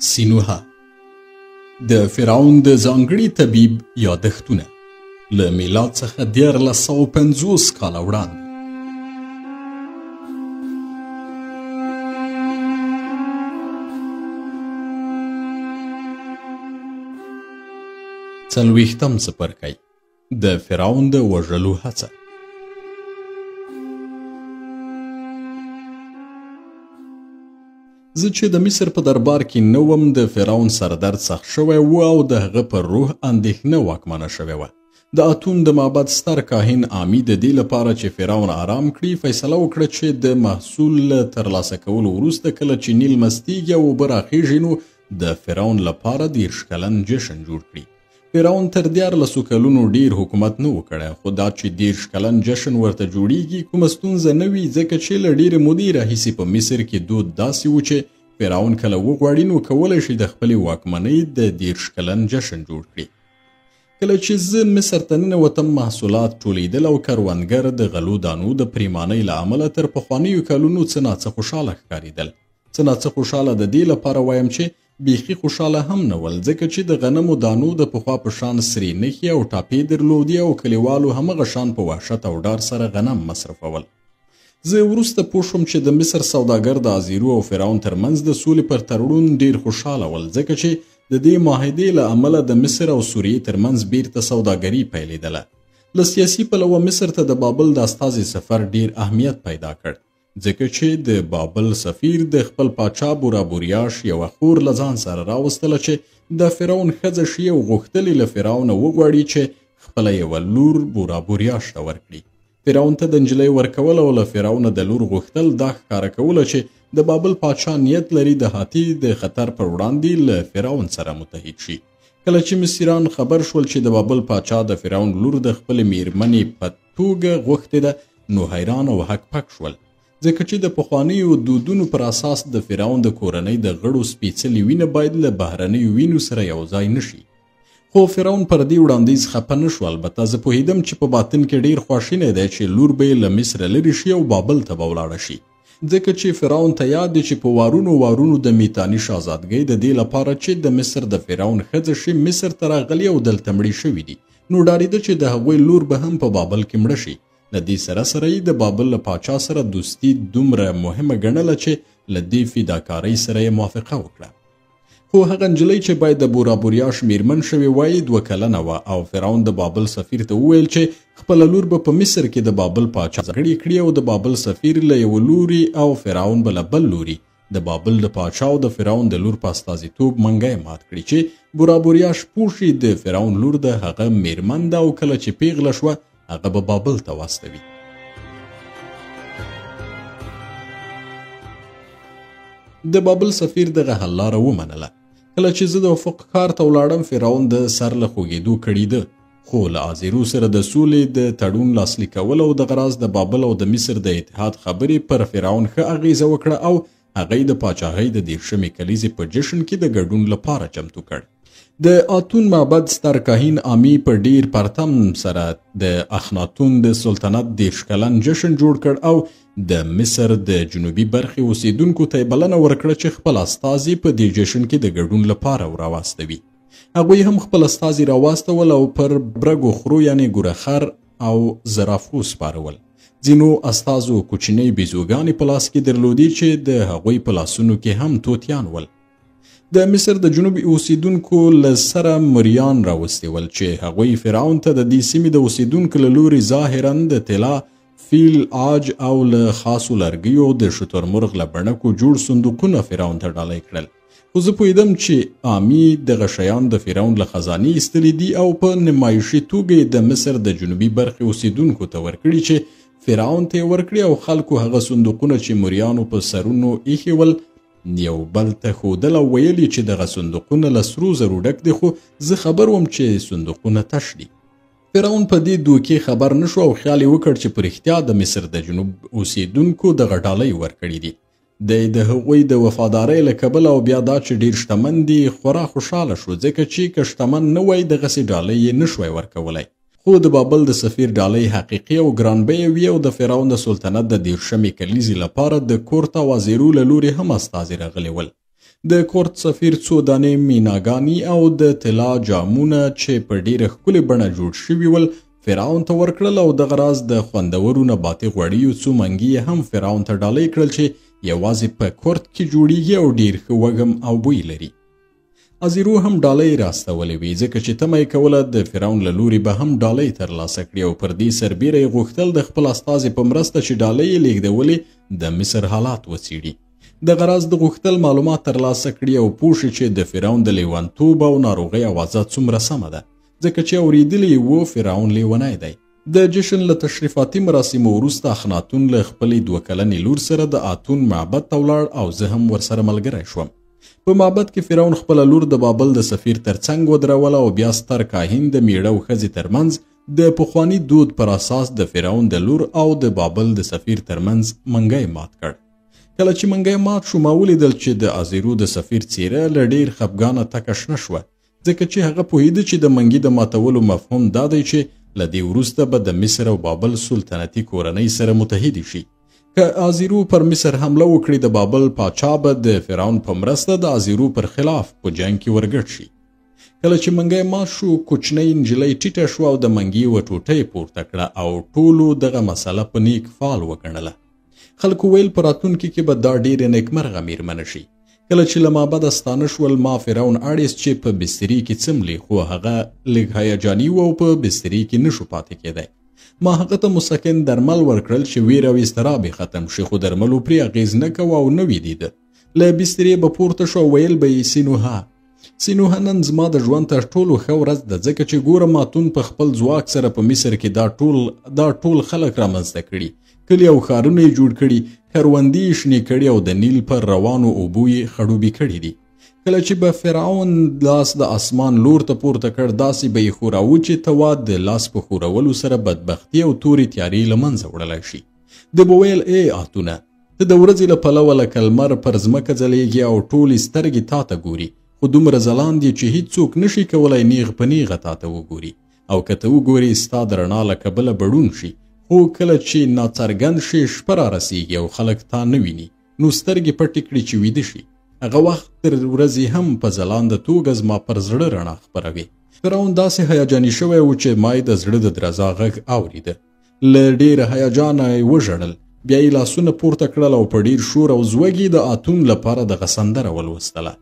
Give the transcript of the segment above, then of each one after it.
سینوها د فرعون د ځانګړي طبیب یادښتونه له میلاد څخه 1450 کاله وړاندې. څلوېښتم څپرکی د فرعون د وژلو هڅه. زه چې د مصر په دربار کې نه وم، د فرعون سردرد سخت شوی و او د هغه پر روح اندېښنه واکمنه شوې وه. د اتون د معبد ستر کاهن آمی د دې لپاره چې فرعون آرام کړي فیصله وکړه چې د محصول له ترلاسه کولو وروسته کله چې نیل مستیږي او اوبه راخیژي نو د فرعون لپاره 30 کلن جشن جوړ کړي. فرعون تر 14 کلونو ډیر حکومت نه وکړی، خو دا چې 30 کلن جشن ورته جوړیږي کومه ستونزه نه وي، ځکه چې له ډیرې مودې راهیسې په مصر کې دود داسې و چې فرعون کله وغواړي نو کولی شي د خپلې واکمنۍ د 30 کلن جشن جوړ کړي. کله چې زه مصر ته ننوتم محصولات ټولېدل او کروندګر د غلو دانو د پریمانۍ له امله تر پخوانیو کلونو څه ناڅه خوشحاله ښکارېدل. څه ناڅه خوشحاله د دې لپاره وایم چې بیخي خوشحاله هم نه ول، ځکه چې د غنمو دانو د پخوا په شان سرې نښې او ټاپې درلودې او کلیوالو همغه شان په وحشت او ډار سره غنم مصرفول. زه وروسته پوه شوم چې د مصر سوداګر د ازیرو او فرعون ترمنځ د سولې پر تړون ډیر خوشحاله ول، ځکه چې د دې معاهدې له امله د مصر او سوریې ترمنځ بیرته سوداګري پیلېدله. له سیاسي پلوه مصر ته د بابل د استازي سفر ډیر اهمیت پیدا کړ، ځکه چې د بابل سفیر د خپل پاچا بورابوریاش یوه خور له ځان سره راوستله چې د فرعون ښځه شي او غوښتلې له فرعونه وغواړي چې خپله یوه لور بورابوریاش ته ورکړي. فرعون ته د نجلۍ ورکول او له فرعونه د لور غوښتل دا ښکاره کوله چې د بابل پاچا نیت لري د هاتي د خطر پر وړاندې له فرعون سره متحد شي. کله چې مصریان خبر شول چې د بابل پاچا د فرعون لور د خپلې میرمنې په توګه غوښتې ده نو حیران او هک پک شول، ځکه چې د پخوانیو دودونو پر اساس د فرعون د کورنۍ د غړو سپېڅلې وینه باید له بهرنیو وینو سره یو ځای نشي. خو فرعون پر دې وړاندیز خفه نه شو. البته زه پوهېدم چې په باطن کې ډیر خواشینی دی چې لور به یې له مصره لرې شي او بابل ته به ولاړه شي، ځکه چې فرعون ته یاد دی چې په وارونو د میتاني شاهزادګۍ د دې لپاره چې د مصر د فرعون ښځه شي مصر ته راغلي او دلته مړي شوي دي، نو ډارېده چې د هغوی لور به هم په بابل کې مړه شي. له دې سره یې د بابل له پاچا سره دوستي دومره مهمه ګڼله چې له دې فداکارۍ سره یې موافقه وکړه. خو هغه نجلۍ چې باید د بورابوریاش میرمن شوې وای 2 کلنه وه او فرعون د بابل سفیر ته وویل چې خپله لور به په مصر کې د بابل پاچا ځانګړې کړي او د بابل سفیر له یوه لوري او فرعون به له بل لوري د بابل د پاچا او د فرعون د لور په استازیتوب منګی مات کړي چې بورابوریاش پوه شي د فرعون لور د هغه میرمن ده او کله چې پیغله شوه هغه به بابل ته واستوي. د بابل سفیر دغه حل لاره ومنله. کله چې زه د افق کار ته ولاړم فرعون د سر له خوږېدو کړېده، خو له ازیرو سره د سولې د تړون لاسلیک کول او دغه راز د بابل او د مصر د اتحاد خبرې پر فرعون ښه اغیزه وکړه او هغه یې د پاچاهۍ د 30مې کلیزې په جشن کې د ګډون لپاره چمتو کړ. د آتون معبد ستر کاهن آمی په ډیر پرتم سره د اخناتون د سلطنت 30 کلن جشن جوړ کړ او د مصر د جنوبي برخې اوسیدونکو ته بلنه ورکړه چې خپل استازي په دې جشن کې د ګډون لپاره راواستوي. هغوی هم خپل استازي راواستول او پر برګو خرو یعنی ګورخر او زرافو سپارول. ځینو استازو کوچنۍ بیزوګانې په لاس کې درلودي چې د هغوی په لاسونو کې هم توتیان ول. د مصر د جنوب اوسیدونکو له سره مریان راوستول چې هغوی فرعون ته د دې سیمې د اوسیدونکو له لوري ظاهرا د طلا، فیل، عاج او له خاصو لرګیو د شترمرغ له بڼکو جوړ صندوقونه فرعون ته ډالۍ کړل. خو زه پوهېدم چې آمی دغه شیان د فرعون له خزانې ایستلي دي او په نمایشي توګه د مصر د جنوبي برخې اوسیدونکو ته ورکړي چې فرعون ته یې ورکړي او خلکو هغه صندوقونه چې مریانو په سرونو ایښي ول یو بل ته ښودل او ویلي چې دغه صندوقونه له سرو زرو ډک دي، خو زه خبر وم چې صندوقونه تش دي. فرعون په دې دوکې خبر نه شو او خیال یې وکړ چې په رښتیا د مصر د جنوب اوسیدونکو دغه ډالۍ ورکړي دي. د هغوی د وفادارۍ له کبله او بیا دا چې ډیر شتمن دي خورا خوشحاله شو، ځکه چې که شتمن نه وای دغسې ډالۍ یې نه شوی ورکولی. خو د بابل د سفیر ډالۍ حقیقي او ګرانبیه وي او د فرعون د سلطنت د 30مې کلیزې لپاره د کورته وزیرو له لورې هم استازي راغلي ول. د کورت سفیر څو دانې میناګانې او د طلا جامونه چې په ډیره ښکلې بڼه جوړ شوي ول فرعون ته ورکړل او دغه راز د خوندورو نباتي غوړیو څو منګي هم فرعون ته ډالۍ کړل چې یوازې په کورت کې جوړیږي او ډیر ښه وږم او بوی لري. ازیرو هم ډالۍ راستولې وې ځکه چې تمه یې کوله د فرعون له لوري به هم ډالۍ ترلاسه کړي او پر دې سربیره یې غوښتل د خپل استازي په مرسته چې ډالۍ یې لیږدولې د مصر حالات وڅېړي. دغه راز د غوښتل معلومات ترلاسه کړي او پوه شي چې د فرعون د لیونتوب او ناروغۍ اوازه څومره سمه ده ځکه چې اورېدلی و فرعون لیونی دی. د جشن له تشریفاتي مراسمو وروسته اخناتون له خپلې 2 کلنې لور سره د آتون معبد ته ولاړ او زه هم ورسره ملګری شوم. په معبد کې فرعون خپله لور د بابل د سفیر ترڅنګ ودروله او بیا ستر کاهن د میړه او ښځې ترمنځ د پخواني دود پر اساس د فرعون د لور او د بابل د سفیر ترمنځ منګی مات کړ. کله چې منګی مات شو ما ولیدل چې د ازیرو د سفیر څیره له ډیر خفګانه تکه شنه شوه ځکه چې هغه پوهیده چې د منګي د ماتولو مفهوم دا دی چې له دې وروسته به د مصر او بابل سلطنتي کورنۍ سره متحدې شي. که ازیرو پر مصر حمله وکړي د بابل پاچا به د فرعون په مرسته د ازیرو پر خلاف په جنګ کې ورګډ شي. کله چې منګی مات شو کوچنۍ نجلۍ ټیټه شوه او د منګي یوه ټوټه پورته کړه او ټولو دغه مسله په نیک فال وګڼله. خلکو ویل په راتلونکي کې به دا ډېرې نیکمرغه میرمنه شي. کله چې له مابده ستانه شول ما فرعون اړیست چې په بستري کې څملي خو هغه لږ هیجاني و او په بستري کې نشو پاتې کېدی. ما هغه ته مسکن درمل ورکړل چې ویره او اضطراب ختم شي خو درملو پرې اغېز نه کوه او نه ویدیده. له بسترې به پورته شو ویل به یې سینوها نن زما د ژوند تر ټولو ښه ورځ ده ځکه چې ګورم ماتون په خپل ځواک سره په مصر کې دا ټول خلک رامنځته کړي کلي او ښارونه یې جوړ کړي کروندې یې شنې کړي او د نیل پر روانو اوبو یې خړوبې کړي دي. کله چې به فرعون لاس د اسمان لور ته پورته کړ داسې به یې خوراوه چې ته د لاس په خورولو سره بدبختي او تورې تیارې له منځه وړلی شي. ده به ویل ای آتونه ته د ورځې له پلوه لکه لمر پر ځمکه ځلیږي او ټولې سترګې تا ته ګوري خو دومره ځلاند یې چې هیڅوک نشي کولی نیغ په نیغه تا ته وګوري او که ته وګورې ستا د رڼا له کبله بړون شي خو کله چې ناڅرګند شي شپه رارسیږي او خلک تا نه ویني نو سترګې پټې کړي چې ویده شي. هغه وخت تر ورځې هم په ځلانده توګه زما پر زړه رڼا خپروي. فرعون داسې هیجاني شوی و چې ما یې د زړه د درزا غږ اورېده. له ډېره هیجانه یې وژړل بیا یې لاسونه پورته کړل او په ډېر شور او زوږ د آتون لپاره دغه سندره ولوستله.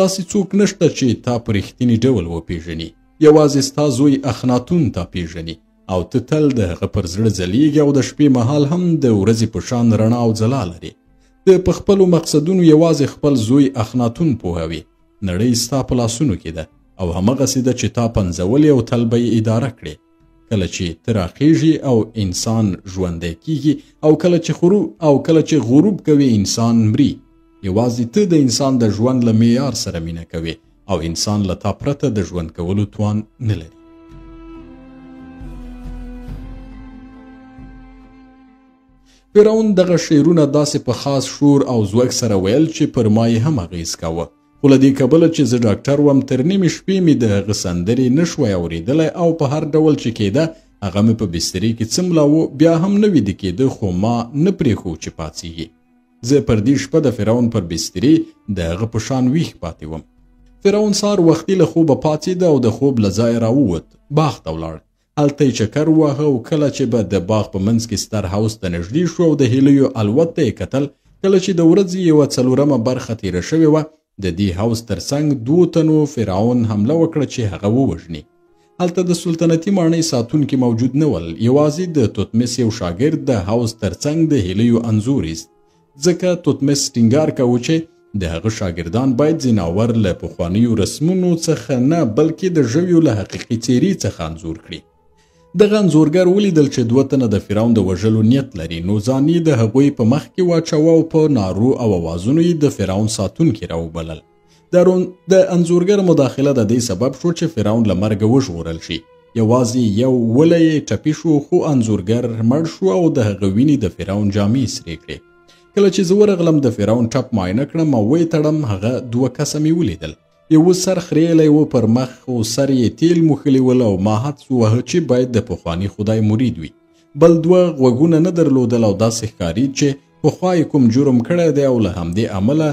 داسې څوک نشته چې تا په رښتیني ډول وپېژني یوازې ستا زوی اخناتون تا پېژني او ته تل د هغه پر زړه ځلیږي او د شپې مهال هم د ورځې په شان رڼا او ځلا لري. د په خپلو مقصدونو یوازې خپل زوی اخناتون پوهوي. نړۍ ستا په لاسونو کې ده او همغسې ده چې تا پنځولې او تل به یې اداره کړې. کله چې ته راخیږي او انسان ژوندی کیږي او کله چې غروب کوي انسان مري. یوازې ته د انسان د ژوند له معیار سره مینه کوي او انسان له تا پرته د ژوند کولو توان نه لري. فرعون دغه شعرونه داسې په خاص شور او زوږ سره ویل چې پر ما یې هم اغېز کاوه خو له دې کبله چې زه ډاکټر وم تر نیمې شپې مې د هغه سندرې نه شوی اورېدلی او په هر ډول چې کېده هغه مې په بسترې کې څملاوه بیا هم نه ویده کېده خو ما نه پرېښود چې پاڅېږي. زه پر دې شپه د فرعون پر بسترې د هغه په شان ویښ پاتې وم. فرعون سهار وختي له خوبه پاڅېده او د خوب له ځایه راووت باغ ته ولاړ. هلته یې چکر وواهه او کله چې به د باغ په منځ کې ستر هوس ته نږدې شو او د هیلیو الوت ته یې کتل کله چې د ورځې یوه 4مه برخه تېره شوې وه د دې هوس تر څنګ 2 تنو فرعون حمله وکړه چې هغه ووژني. هلته د سلطنتي ماڼۍ ساتونکي موجود نه ول یوازې د توتمس یو شاګرد د هوس تر څنګ د هیلیو انځور ایست ځکه توتمس ټینګار کوه چې د هغه شاګردان باید ځناور له پخوانیو رسمونو څخه نه بلکې د ژویو له حقیقي څېرې څخه انځور کړي. دغه انځورګر ولیدل چې 2 تنه د فرعون د وژلو نیت لري نو ځان یې د هغوی په مخ کې واچوه او په نارو او اوازونو یې د فرعون ساتونکي راوبلل. د انځورګر مداخله د دې سبب شو چې فرعون له مرګه وژغورل شي. یوازې یو وله یې ټپي شو خو انځورګر مړ شو او د هغه وینې د فرعون جامې سرې کړې. کله چې زه ورغلم د فرعون ټپ معاینه کړم او ویې تړم هغه 2 کسه مې ولیدل. یو سر خریلی و پر مخ او سر یې تیل موښلي ول او ما حدس ووهه چې باید د پخواني خدای مرید وي. بل 2 غوږونه نه درلودل او داسې ښکارید چې پخوا یې کوم جرم کړی دی او له همدې امله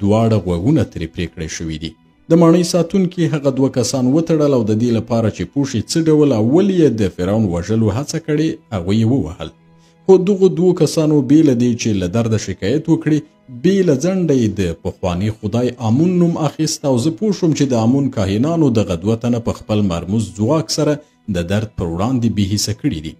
دواړه غوږونه ترې پرې کړی شوي دي. د ماڼۍ ساتونکي هغه 2 کسان وتړل او د دې لپاره چې پوه شي څه ډول اول یې د فرعون وژلو هڅه کړې هغوی یې ووهل. خو دغو 2 کسانو بې له دې چې له درده شکایت وکړي بې له ځنډه یې د پخواني خدای آمون نوم اخیست او زه پوه شوم چې د آمون کاهنانو دغه 2 تنه په خپل مرموز ځواک سره د درد پر وړاندې بې حسه کړي دي.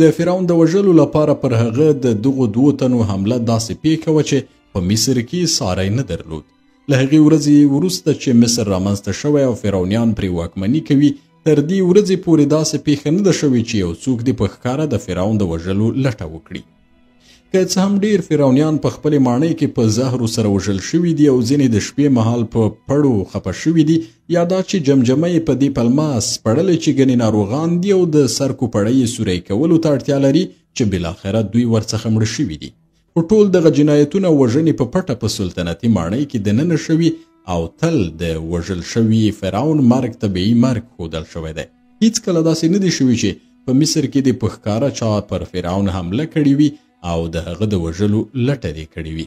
د فرعون د وژلو لپاره پر هغه د دغو 2 تنو حمله داسې پیښه وه چې په مصر کې ساری نه درلود. له هغې ورځې وروسته چې مصر رامنځته شوی او فرعونیان پرې واکمني کوي تر دې ورځې پورې داسې پیښه نه ده شوې چې یو څوک دې په ښکاره د فرعون د وژلو لټه وکړي. که څه هم ډیر فرعونیان په خپلې ماڼۍ کې په زهرو سره وژل شوي دي او ځینې د شپې مهال په پړو خفه شوي دي، یا دا چې جمجمه یې په دې پلمه سپړلې چې ګنې ناروغان دي او د سر کوپړۍ یې سوری کولو ته اړتیا لري چې بالاخره دوی ورڅخه مړه شوي دي. خو ټول دغه جنایتونه وژنې په پټه په سلطنتي ماڼۍ کې دننه شوي او تل د وژل شوي فرعون مرګ طبیعي مرګ ښودل شوی دی. هیڅکله داسې نه دي شوي چې په مصر کې د په ښکاره چا پر فرعون حمله کړې وي او د هغه د وژلو لټه دې کړې وي.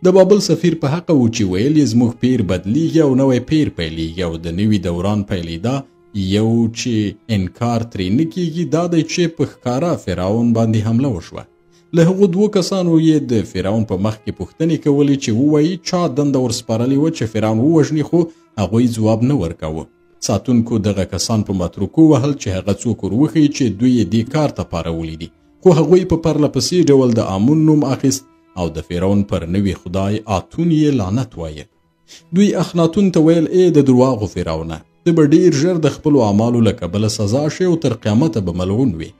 د بابل سفیر په حقه و چې ویل یې زموږ پیر بدلیږي او نوی پیر پیلیږي او د نوي دوران پیلیدا یو چې انکار ترې نه کیږي دا دی چې په ښکاره فرعون باندې حمله وشوه. له هغو 2 کسانو یې د فرعون په مخ کې پوښتنې کولې چې ووایي چا دنده ورسپارلې وه چې فرعون ووژني، خو هغوی ځواب نه ورکاوه. ساتونکو دغه کسان په متروکو وهل چې هغه څوک وروښیي چې دوی یې دې کار ته پارولي دي، خو هغوی په پرله پسې ډول د آمون نوم اخیست او د فرعون پر نوي خدای آتون یې لعنت وایه. دوی اخناتون ته ویل ای د درواغو فرعونه، ته به ډیر ژر د خپلو اعمالو له کبله سزا شي او تر قیامته به ملعون وي.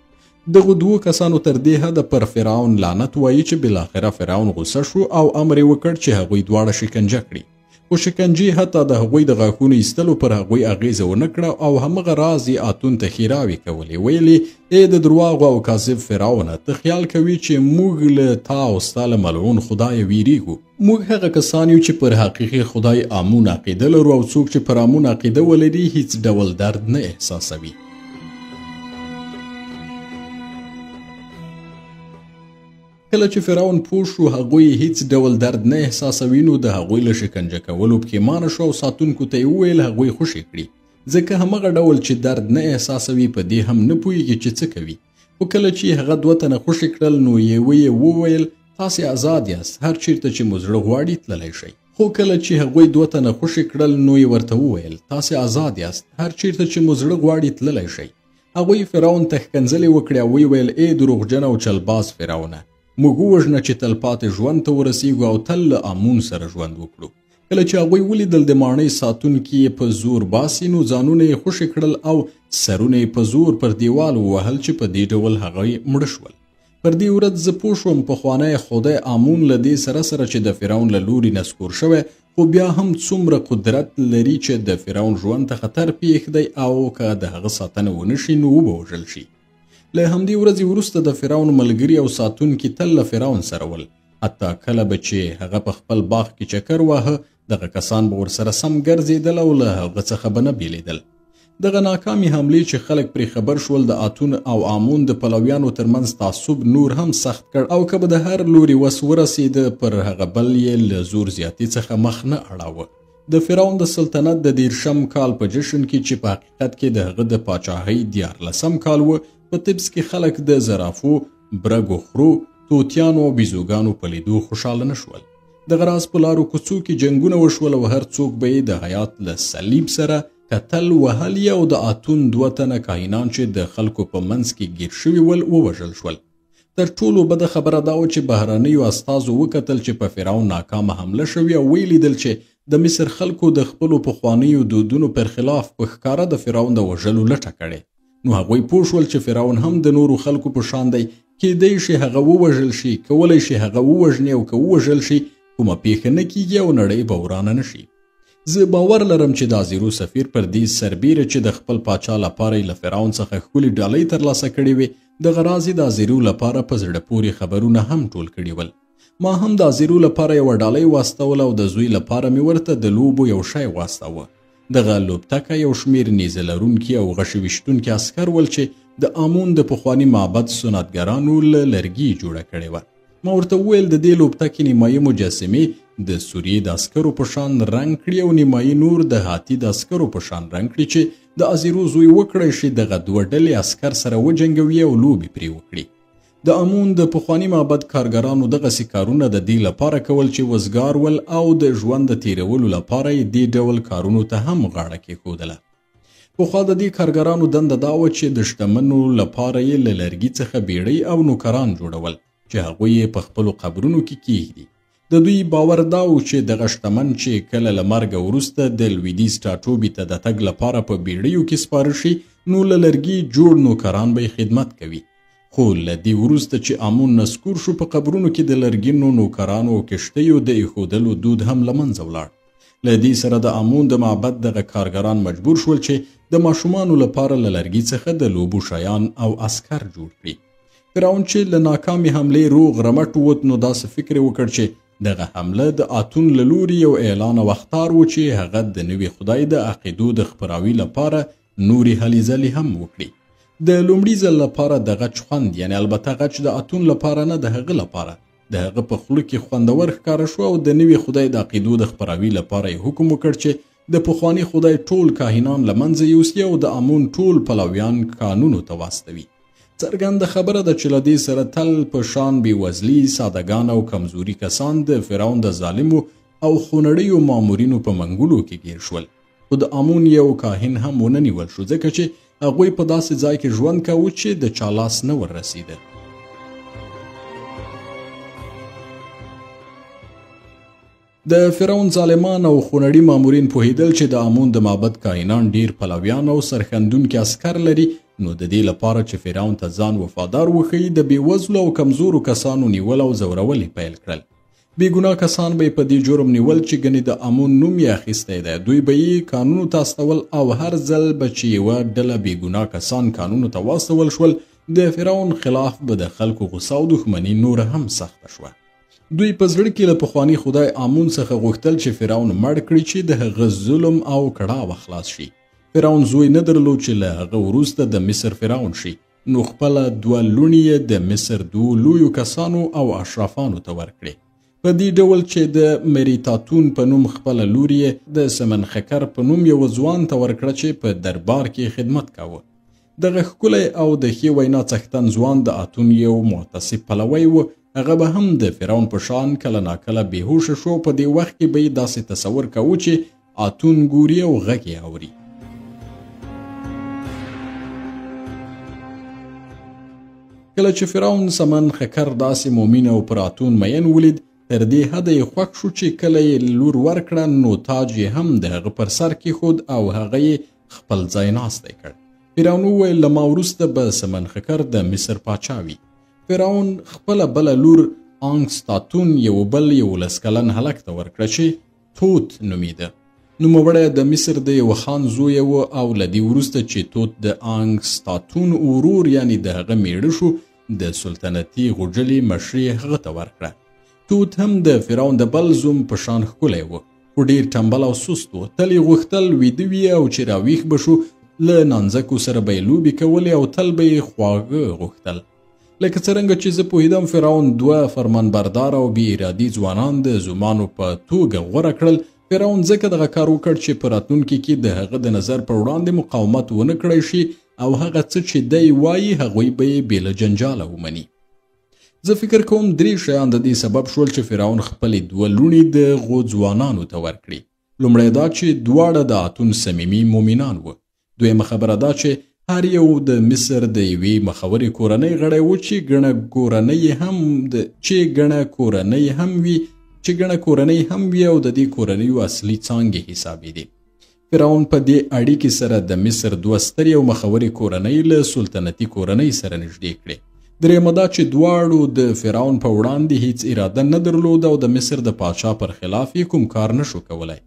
دغو 2 کسانو تر دې حده پر فرعون لعنت وایي چې بالاخره فرعون غوسه شو او امر یې وکړ چې هغوی دواړه شکنجه کړي. خو شکنجې حتی د هغوی د غاښونو ایستلو پر هغوی اغیزه ونه کړه او همغه راز یې آتون ته ښېراوې کولې. ویلې ای د درواغو او کاذب فرعونه، ته خیال کوي چې موږ له تا او ستا له ملعون خدایه ویریږو؟ موږ هغه کسان یو چې پر حقیقي خدای آمون عقیده لرو او څوک چې پر آمون عقیده ولري هیڅ ډول درد نه احساسوي. کله چې فرعون پوه شو هغوی هیڅ ډول درد نه احساسوي نو د هغوی له شکنجه کولو پښیمانه شو او ساتونکو ته یې وویل هغوی خوشي کړي، ځکه همغه ډول چې درد نه احساسوي په دې هم نه پوهیږي چې څه کوي. خو کله چې هغه 2 تنه خوشي کړل نو یوه یې وویل تاسې آزاد یاست، هر چیرته چې مو زړه غواړي تللی شئ. خو کله چې هغوی 2 تنه خوشي کړل نو یې ورته وویل تاسې آزاد یاست، هر چیرته چې مو زړه غواړي تللی شئ. هغوی فرعون ته ښکنځلې وکړې او ویې ویل ای دروغجن او چلباز فرعونه، موږ ووژنه چې تلپاتې ژوند ته ورسیږو او تل له آمون سره ژوند وکړو. کله چې هغوی ولیدل د ماڼۍ ساتونکي یې په زور باسي نو ځانونه یې خوشي کړل او سرونه یې په زور پر دیوال ووهل چې په دې ډول هغوی مړه شول. پر دې ورځ زه پوه شوم پخوانی خدای آمون له دې سره چې د فرعون له لوري نسکور شوی، خو بیا هم څومره قدرت لري چې د فرعون ژوند ته خطر پیښ دی او که د هغه ساتنه ونه شي نو وبوژل شي. له همدې ورځې وروسته د فرعون ملګري او ساتونکي تل له فرعون سره ول، حتی کله به چې هغه په خپل باغ کې چکر واهه دغه کسان به ورسره سم ګرځېدل او له هغه څخه به نه بیلیدل. دغه ناکامې حملې چې خلک پرې خبر شول د آتون او آمون د پلویانو ترمنځ تعصب نور هم سخت کړ او که به د هر لوري وس ورسېده پر هغه بل یې له زور زیاتي څخه مخ نه اړاوه. د فرعون د سلطنت د 13 کال په جشن کې چې په حقیقت کې د هغه د پاچاهۍ 14 کال و، په طبس کې خلک د زرافو، برګو خرو، توتیانو او بیزوګانو په لیدو خوشحاله نه شول. دغه راز په لارو کوڅو کې جنګونه وشول او هر څوک به یې د حیات له صلیب سره کتل وهل او د آتون 2 تنه کاهنان چې د خلکو په منځ کې ګیر شوي ول ووژل شول. تر ټولو بده خبره دا و چې بهرنیو استازو وکتل چې په فرعون ناکامه حمله شوې او ویلیدل چې د مصر خلکو د خپلو پخوانیو دودونو پر خلاف په ښکاره د فرعون د وژلو لټه کړې. نو هغوی پوه شول چې فرعون هم د نورو خلکو په شان دی، کیدای شي هغه ووژل شي، کولی شي هغه ووژني او که ووژل شي کومه پیښه نه کیږي او نړۍ به ورانه نه شي. زه باور لرم چې د ازیرو سفیر پر دې سربیره چې د خپل پاچا لپاره له فرعون څخه ښکلې ډالۍ ترلاسه کړې وې دغه راز یې د ازیرو لپاره په زړه پورې خبرونه هم ټول کړي ول. ما هم د ازیرو لپاره یوه ډالۍ واستوله او د زوی لپاره مې ورته د لوبو یو شی واستاوه. دغه لوبتکه یو شمیر نیزه لرونکي او غشي ویشتونکي عسکر ول چې د آمون د پخواني معبد سنتګرانو له لرګي جوړه کړې وه. ما ورته وویل د دې لوبتکې نیمایي مجسمې د سوریې د عسکرو په شان رنګ کړي او نیمایي نور د هاتي د عسکرو په شان رنګ کړي چې د ازیرو زوی وکړی شي دغه دوه ډلې عسکر سره وجنګوي او لوبې پرې وکړي. د آمون د پخواني معبد کارګرانو دغسې کارونه د دې لپاره کول چې وزګار ول او د ژوند د تیرولو لپاره یې دې ډول کارونو ته هم غاړه کېښودله. پخوا د دې کارګرانو دنده دا وه چې د شتمنو لپاره یې له لرګي څخه بیړۍ او نوکران جوړول چې هغوی یې په خپلو قبرونو کې کیږدي. د دوی باور دا و چې دغه شتمن چې کله له مرګه وروسته د لویدیځ ټاټوبي ته د تګ لپاره په بیړیو کې سپاره شي نو له لرګي جوړ نوکران به یې خدمت کوي. خو له دې وروسته چې آمون نسکور شو په قبرونو کې د لرګینو نوکرانو او کښتیو د ایښودلو دود هم له منځه ولاړ. له دې سره د آمون د معبد دغه کارګران مجبور شول چې د ماشومانو لپاره له لرګي څخه د لوبو شیان او عسکر جوړ کړي. فرعون چې له ناکامې حملې روغ رمټ ووت نو داسې فکر یې وکړ چې دغه حمله د آتون له لوري یو اعلان او اخطار و چې هغه د نوي خدای د عقیدو د خپراوي لپاره نورې هلې ځلې هم وکړي. د لومړي ځل لپاره د غچ خوند یعنی البته غچ د آتون لپاره نه د هغه لپاره د هغه په خوله کې خوندور ښکاره شو او د نوي خدای د عقیدو د خپراوي لپاره یې حکم وکړ چې د پخواني خدای ټول کاهنان له منځه یوسي او د آمون ټول پلویان کانونو ته واستوي. څرګنده خبره ده چې له دې سره تل په شان بېوزلي سادهګان او کمزوري کسان د فرعون د ظالمو او خونړیو مامورینو په منګولو کې ګیر شول. خو د آمون یو کاهن هم ونه نیول شو ځکه چې هغوی په داسې ځای کې ژوند کاوه چې د چا لاس نه وررسېده. د فرعون ظالمان او خونړي مامورین پوهېدل چې د آمون د معبد کاهنان ډیر پلویان او سرښندونکي عسکر لري نو د دې لپاره چې فرعون ته ځان وفادار وښیي د بېوزلو او کمزورو کسانو نیول او ځورول یې پیل کړل. بېګناه کسان به یې په دې جرم نیول چې ګنې د آمون نوم یې اخیستی دی. دوی به یې کانونو ته استول او هر ځل به چې یوه ډله بېګناه کسان کانونو ته واستول شول د فرعون خلاف به د خلکو غوسه او دښمني نوره هم سخته شوه. دوی په زړه کې له پخواني خدای آمون څخه غوښتل چې فرعون مړ کړي چې د هغه ظلم او کړاوه خلاص شي. فرعون زوی نه درلود چې له هغه وروسته د مصر فرعون شي نو خپله دوه لوڼې یې د مصر دوو لویو کسانو او اشرافانو ته ورکړې. په دې ډول چې د مریتاتون په نوم خپله لور یې د سمنخکر په نوم یوه ځوان ته ورکړه چې په دربار کې خدمت کاوه. دغه ښکلی او د ښې وینا څښتن ځوان د آتون یو معتصب پلوی و. هغه به هم د فرعون په شان کله ناکله بېهوشه شو. په دې وخت کې به یې داسې تصور کوو چې آتون ګوري او غږ یې اوري. کله چې فرعون سمن خکر داسې مومین او پر آتون مین ولید تر دې حده یې خوښ شو چې کله یې لور ورکړه نو تاج یې هم د هغه پر سر کېښود او هغه یې خپل ځای ناستی کړ. فرعون وویل له ما وروسته به سمن خکر د مصر پاچا وي. فرعون خپله بله لور آنکستاتون یو بل 11 کلن هلک ته ورکړه چې توت نومیده. نوموړی د مصر د یوه خان زوی و او له دې وروسته چې توت د آنکستاتون ورور یعنی د هغه میړه شو د سلطنتي غوجلې مشري هغه ته ورکړه. توت هم د فرعون د بل زوم په شان ښکلی و خو ډېر ټمبل او سست و. تل یې غوښتل ویده وي او چې راویښ به شو له نانځکو سره به یې لوبې کولې او تل به یې خواږه غوښتل. لکه څرنګه چې زه پوهېدم فرعون 2 فرمانبردار او بې ارادي ځوانان د زومانو په توګه غوره کړل. فرعون ځکه دغه کار وکړ چې په راتلونکي کې د هغه د نظر پر وړاندې مقاومت ونه کړی شي او هغه څه چې دی وایي هغوی به یې بې له جنجاله ومني. زه فکر کوم 3 شیان د دې سبب شول چې فرعون خپلې 2 لوڼې د غو ځوانانو ته ورکړي. لومړی دا چې دواړه د آتون صمیمي مومنان وو. دویمه خبره دا چې هر یو د مصر د یوې مخورې کورنۍ غړی و چې ګڼه کورنۍ هم وي او د دې کورنیو اصلي څانګې حسابېدې. فرعون په دې اړیکې سره د مصر 2 سترې او مخورې کورنۍ له سلطنتي کورنۍ سره نږدې کړې. درېیمه دا چې دواړو د فرعون په وړاندې هیڅ اراده نه درلوده او د مصر د پاچا پر خلاف یې کوم کار نشو کولی.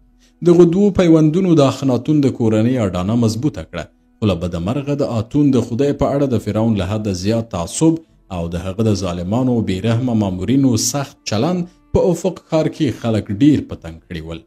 دغو 2 پیوندونو د اخناتون د کورنۍ اډانه مضبوطه کړه. خو له بدمرغه د آتون د خدای په اړه د فرعون له حده زیات تعصب او د هغه د ظالمانو بېرحمه مامورینو سخت چلند په افق ښار کې خلک ډیر په تنګ کړي ول.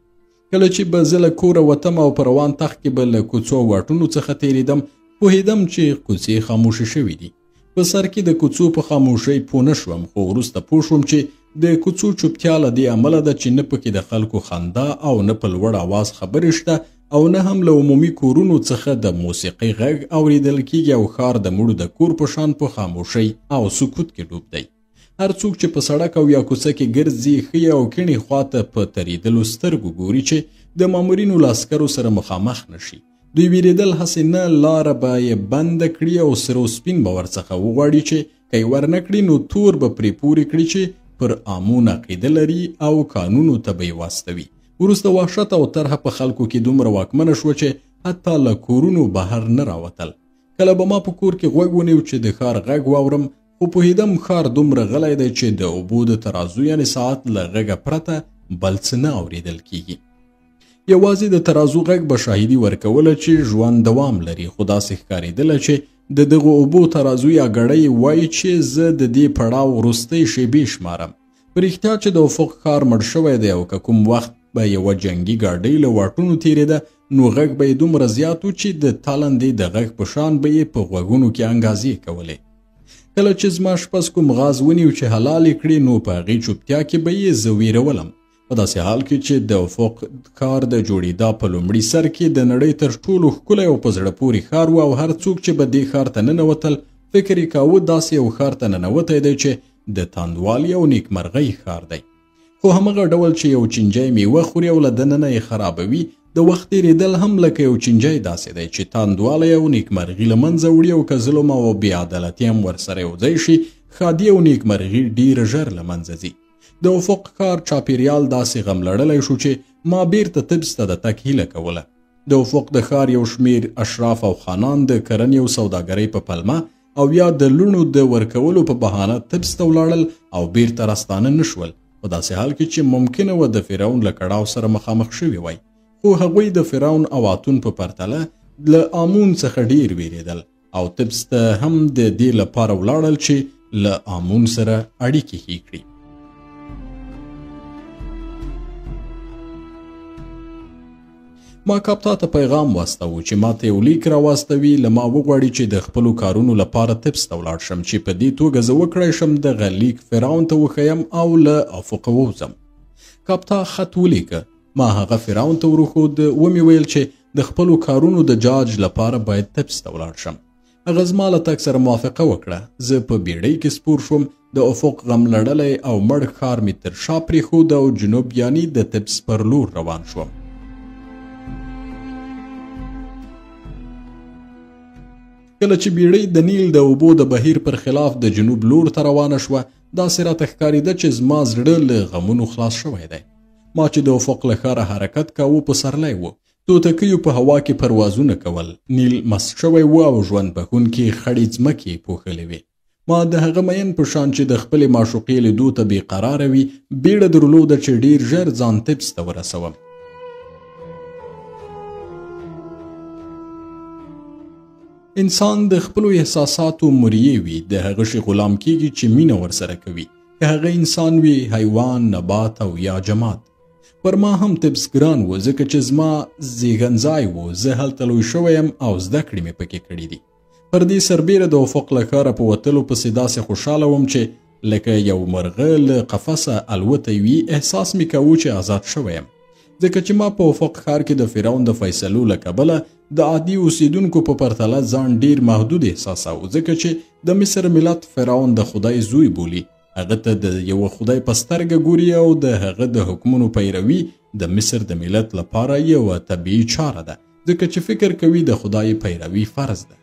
کله چې به زه له کوره وتم او په روان تخت کې به له کوڅو او واټونو څخه تېرېدم پوهېدم چې کوڅې خاموشې شوي دي. په سر کې د کوڅو په خاموشۍ پوه نه شوم، خو وروسته پوه شوم چې د کوڅو چوپتیا له دې امله ده چې نه پکې د خلکو خندا او نه په لوړ آواز خبرې شته او نه هم له عمومي کورونو څخه د موسیقۍ غږ اورېدل کېږي او ښار د مړو د کور په شان په خاموشۍ او سکوت کې ډوب دی. هر څوک چې په سړک او یا کوڅه کې ګرځي ښي او کیڼې خواته په تېرېدلو سترګو ګوري چې د مامورینو له عسکرو سره مخامخ نشي. دوی ویرېدل هسې نه لاره به یې بنده کړي او سره و سپین به ورڅخه وغواړي چې که یې ورنه کړي نو تور به پرې پورې کړي چې پر امون عقیده لري او قانونو ته به یې واستوي. وروسته وحشت او طرحه په خلکو کې دومره واکمنه شوه چې حتی له کورونو بهر نه راوتل. کله به ما په کور کې غوږ ونیو چې د ښار غږ واورم، خو پوهېدم ښار دومره غلی دی چې د اوبو د ترازو یعنې ساعت له غږه پرته بل څه نه اورېدل کېږي. یوازې د ترازو غږ به شاهدي ورکوله چې ژوند دوام لري، خو داسې ښکارېدله چې د دغو اوبو ترازو یا ګړۍ وایي چې زه د دې پړاو وروستۍ شېبې شمارم. په رښتیا چې د افق ښار مړ شوی دی او که کوم وخت به یوه جنګي ګاډۍ له واټونو تېرېده نو غږ به یې دومره زیات و چې د تالندې د غږ په شان به یې په غوږونو کې انګازې کولې. کله چې زما شپز کوم غاز ونیو چې حلال یې کړي نو په هغې چوپتیا کې به یې زه ویرولم، په داسې حال کې چې د افق ښار د جوړېدا په لومړي سر کې د نړۍ تر ټولو ښکلی او په زړه پورې ښار و او هر څوک چې به دې ښار ته ننوتل فکر یې کاوه داسې یو ښار ته ننوتی دی چې د تاندوالي او نیکمرغۍ ښار دی. خو همغه ډول چې یو چینجی میوه خوري او له دننه یې خرابوي، د وخت تېرېدل هم لکه یو چینجی داسې دی چې تاندوالی او نیکمرغي له منځه وړي او که ظلم او بېعدالتي هم ورسره یوځای شي ښادي او نیکمرغي ډېره ژر له منځه ځي. د افق ښار چاپېریال داسې غم لړلی شو چې ما بیرته طبس ته د تګ هیله کوله. د افق د ښار یو شمېر اشراف او خانان د کرنې او سوداګرۍ په پلمه او یا د لوڼو د ورکولو په بهانه طبس ته ولاړل او بیرته راستانه نه شول، په داسې حال کې چې ممکنه وه د فرعون له کړاو سره مخامخ شوي وای. خو هغوی د فرعون او اتون په پرتله له آمون څخه ډیر ویرېدل او طبس ته هم د دې لپاره ولاړل چې له آمون سره اړیکې ښې کړي. ما کاپتا ته پیغام واستوه چې ما ته یو لیک راواستوي، له ما وغواړي چې د خپلو کارونو لپاره طبس ته ولاړ شم چې په دې توګه زه وکړی شم دغه لیک فرعون ته وښیم او له افقه ووځم. کاپتا خط ولیکه، ما هغه فرعون ته ورښود، ومې ویل چې د خپلو کارونو د جاج لپاره باید طبس ته ولاړ شم. هغه زما له تګ سره موافقه وکړه. زه په بیړۍ کې سپور شوم، د افق غم لړلی او مړ ښار مې تر شا پرېښود او جنوب یعنې د طبس پر لور روان شوم. کله چې بیړۍ د نیل د اوبو د بهیر پر خلاف د جنوب لور ته روانه شوه، داسې راته ښکارېده چې زما زړه له غمونو خلاص شوی دی. ما چې د افق له ښاره حرکت کاوه پسرلی و، توتکیو په هوا کې پروازونه کول، نیل مست شوی و او ژوند بښونکې خړې ځمکې پوښلې وې. ما د هغه مین په شان چې د خپلې معشوقې لیدو ته بېقراره وي بیړه درلوده چې ډېر ژر ځان طبس ته ورسوم. انسان د خپلو احساساتو مریې وي، د هغه شي غلام کېږي چې مینه ورسره کوي، که هغه انسان وي، حیوان، نبات او یا جماد. پر ما هم طبس ګران و ځکه چې زما زیږنځای و، زه هلته لوی شوی یم او زده کړې مې پکې کړي دي. پر دې سربیره د افق له ښاره په وتلو پسې داسې خوشحاله وم چې لکه یو مرغه له قفسه الوتی وي، احساس مې کوو چې آزاد شوی یم. ځکه چې ما په افق ښار کې د فرعون د فیصلو له کبله د عادي اوسیدونکو په پرتله ځان ډیر محدود احساساو، ځکه چې د مصر ملت فرعون د خدای زوی بولي، هغه ته د یوه خدای په سترګه ګوري او د هغه د حکمونو پیروي د مصر د ملت لپاره یوه طبیعي چاره ده، ځکه چې فکر کوي د خدای پیروي فرض ده.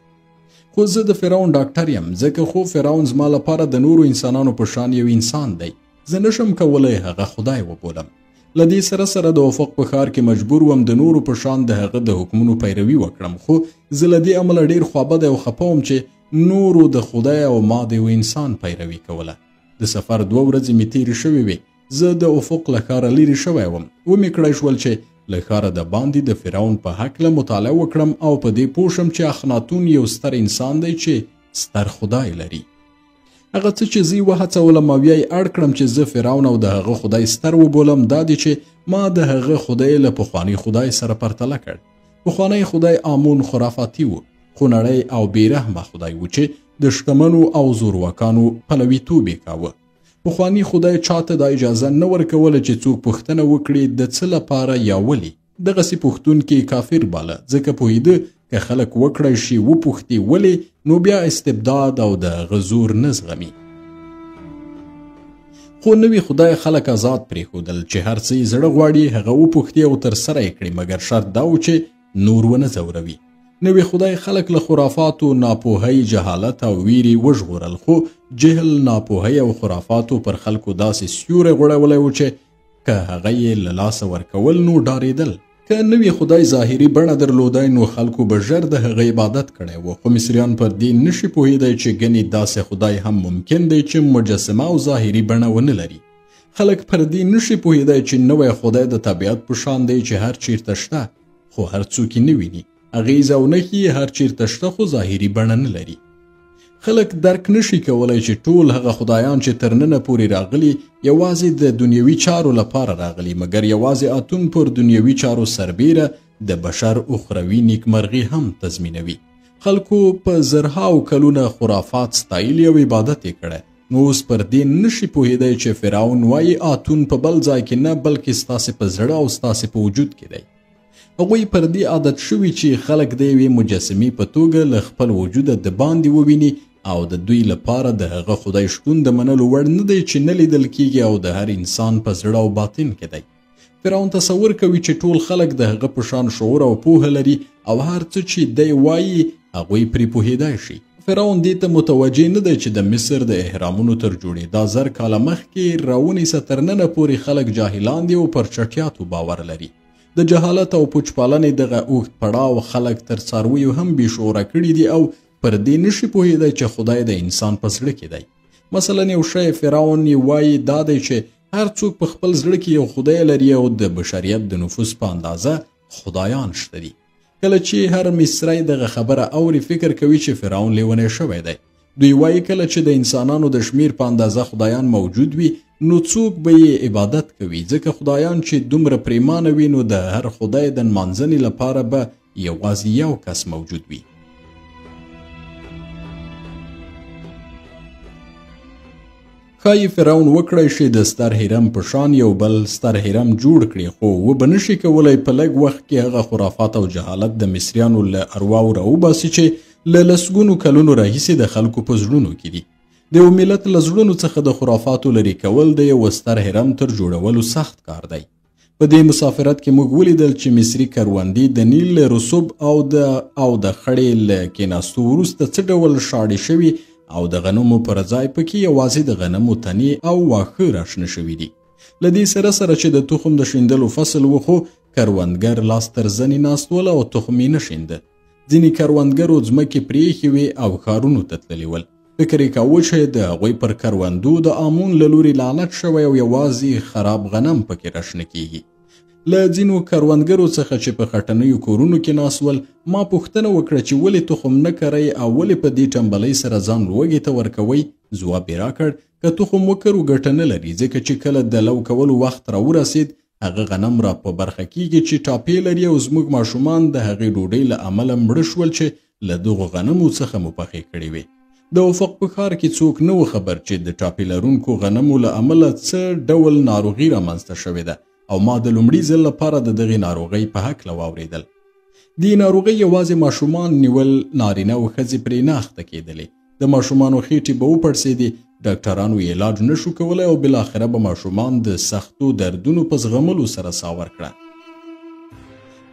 خو زه د فرعون ډاکټر یم، ځکه خو فرعون زما لپاره د نورو انسانانو په شان یو انسان دی، زه نشم کولی هغه خدای وبولم. له دې سره سره د افق په ښار کې مجبور وم د نورو په شان د هغه د حکمونو پیروي وکړم، خو زه له دې امله ډیر خوابدی او خفه وم چې نورو د خدای او ما د یو انسان پیروي کوله. د سفر 2 ورځې مې تېرې شوې وې. زه د افق له ښاره لرې شوی وم. ومې کړی شول چې له ښاره د باندې د فرعون په هکله مطالعه وکړم او په دې پوه شم چې اخناتون یو ستر انسان دی چې ستر خدای لري. هغه څه چې زه وهڅولم او بیا یې اړ کړم چې زه فرعون او د هغه خدای ستر وبولم دا دی چې ما د هغه خدای له پخواني خدای سره پرتله کړ. پخوانی خدای آمون خرافاتي و، خونړی او بیرحمه خدای و چې د شتمنو او زورواکانو پلویتوب یې کاوه. پخوانی خدای چاته دا اجازه نه ورکوله چې څوک پوښتنه وکړي د څه لپاره یا ولې. دغسې پوښتونکي کافر باله، ځکه پوهېده که خلک وکړی شي وپوښتي ولې، نو بیا استبداد او د هغه زور نه زغمي. خو نوي خدای خلک آزاد پرېښودل چې هر څه یې زړه غواړي هغه وپوښتي او ترسره یې کړي، مګر شرط دا و چې نور ونه ځوروي. نوي خدای خلک له خرافاتو، ناپوهۍ، جهالت او ویرې وژغورل، خو جهل، ناپوهۍ او خرافاتو پر خلکو داسې سیوری غوړولی و چې که هغه یې له لاسه ورکول نو ډارېدل. که نوي خدای ظاهري بڼه درلودی نو خلکو به ژر د هغه عبادت کړی و، خو مصریان پر دې نشي پوهېدی چې ګنې داسې خدای هم ممکن دی چې مجسمه او ظاهري بڼه ونه لري. خلک پر دې نشي پوهېدی چې نوی خدای د طبیعت په شان دی چې هر چیرته شته خو هر څوک یې نه ویني. اغیز او نښې هر چیرته شته خو ظاهري بڼه نه لري. خلک درک نشي کولی چې ټول هغه خدایان چې تر ننه پورې راغلي یوازې د دنیوي چارو لپاره راغلي، مګر یوازې اتون پر دنیوي چارو سربیره د بشر اخروي نیکمرغي هم تضمینوي. خلکو په زرهاو کلونه خرافات ستایلي او عبادت یې کړی، نو اوس پر دې نشي پوهېدی چې فرعون وایي اتون په بل ځای کې نه بلکې ستاسې په زړه او ستاسې په وجود کې دی. هغوی پر دې عادت شوي چې خلک د یوې مجسمې په توګه له خپل وجوده د باندې وویني او د دوی لپاره د هغه خدای شتون د منلو وړ نه دی چې نه لیدل کیږي او د هر انسان په زړه او باطن کې دی. فرعون تصور کوي چې ټول خلک د هغه په شان شعور او پوهه لري او هر څه چې دی وایي هغوی پرې پوهېدای شي. فرعون دې ته متوجه نه دی چې د مصر د اهرامونو تر جوړېدا 1000 کاله مخکې راونیسه تر ننه پورې خلک جاهلان دي او پر چټیاتو باور لري. د جهالت او پوچپالنې دغه اوږد پړاو خلک تر څارویو هم بې شعوره کړي دي او پر دې نشي پوهېدی چې خدای د انسان په زړه کې دی. مثلا یو شی فرعون یې وایي دا دی چې هر څوک په خپل زړه کې یو خدای لري او د بشریت د نفوس په اندازه خدایان شته دي. کله چې هر مصری دغه خبره اوري فکر کوي چې فرعون لیونی شوی دی. دوی وایي کله چې د انسانانو د شمیر په اندازه خدایان موجود وي نو څوک به یې عبادت کوي، ځکه خدایان چې دومره پریمانه وي نو د هر خدای د نمانځنې لپاره به یوازې یو کس موجود وي. ښایي فرعون وکړی شي د ستر هرم په شان یو بل ستر هرم جوړ کړي، خو وبه نشي کولی په لږ وخت کې هغه خرافات او جهالت د مصریانو له ارواو راوباسي چې له لسګونو کلونو راهیسې د خلکو په زړونو کې دي. د یو ملت له زړونو څخه د خرافاتو لرې کول د یو ستر هرم تر جوړولو سخت کار دی. په دې مسافرت کې موږ ولیدل چې مصري کروندې د نیل له رسوب او د خړې له کېناستو وروسته څه ډول شاړې شوي او د غنمو پر ځای پکې یوازې د غنمو تنې او واښه راشنه شوي دي. له دې سره چې د تخم د شیندلو فصل و خو کروندګر لاس تر زنې ناست ول او تخم یې نه شینده. ځینې کروندګرو ځمکې پرېښې وې او ښارونو ته تللي ول. فکر یې کاوه چې د هغوی پر کروندو د آمون له لوري لعنت شوی او یوازې خراب غنم پکې راشنه کیږي. له ځینو کروندګرو څخه چې په خټنیو کورونو کې ناست ول ما پوښتنه وکړه چې ولې تخم نه کرئ او ولې په دې ټمبلۍ سره ځان لوږې ته ورکوئ. ځواب یې راکړ که تخم وکرو ګټه نه لري، ځکه چې کله د لو کولو وخت راورسید هغه غنم را په برخه کیږي چې ټاپې لري او زموږ ماشومان د هغې ډوډۍ له امله مړه شول چې له دغو غنمو څخه مو پخې کړې وې. د افق په ښار کې څوک نه و خبر چې د ټاپې لرونکو غنمو له امله څه ډول ناروغي رامنځته شوې ده او ما د لومړي ځل لپاره د دغې ناروغۍ په هکله واورېدل. دې ناروغۍ یوازې ماشومان نیول، نارینه او ښځې پرې نه اخته کېدلې. د ماشومانو خېټې به وپړسېدې، ډاکټرانو یې علاج نشو کولی او بالاخره به ماشومان د سختو دردونو په زغملو سره ساه ورکړه.